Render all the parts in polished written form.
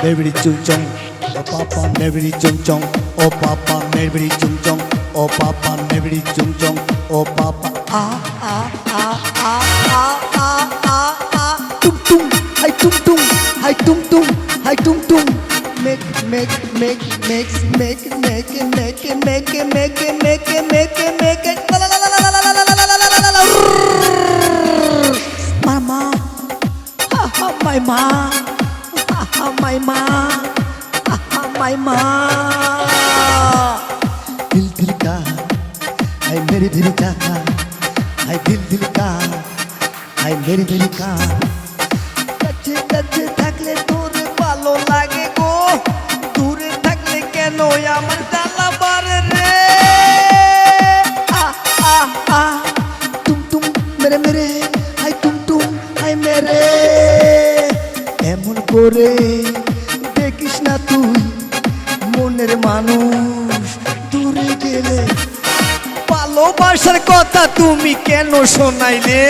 मेरी chung chung, oh papa मेरी chung chung, oh papa मेरी chung chung, oh papa मेरी chung chung, oh papa tum tum, hai tum tum, hai tum tum, hai tum tum, make mama, my ma, my ma, my ma, दिल का है मेरे दिल का है दिल का है मेरे दिल का कच्चे कच्चे থাকলে তোর ভালো লাগে গো দূরে থাকলে কেন আমার জ্বালা বাড়ে রে তুম তুম মেরে মেরে হাই তুম তুম হাই মেরে এমন করে দেখিস না তুই মনের মানুষ দূরে গেলে ভালোবাসার কথা তুমি কেন শোনাইলে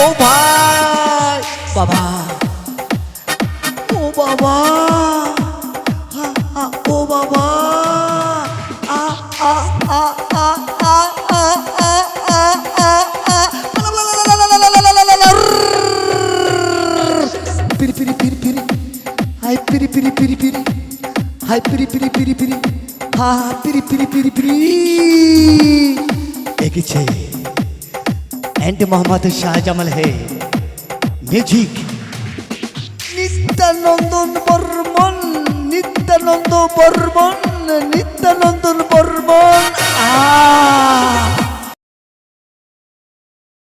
ও ভাই বাবা ও বাবা ও বাবা পিরি পিরি পিরি পিরি হাই পিরি পিরি পিরি পিরি হাই পিরি পিরি পিরি পিরি হা পিরি পিরি পিরি পিরি এগিয়েছে এন্ড মোহাম্মদ শাহজামাল হে মিউজিক নিত্যানন্দন বর্মন নিত্যানন্দ বর্মন নিত্যানন্দন বর্মন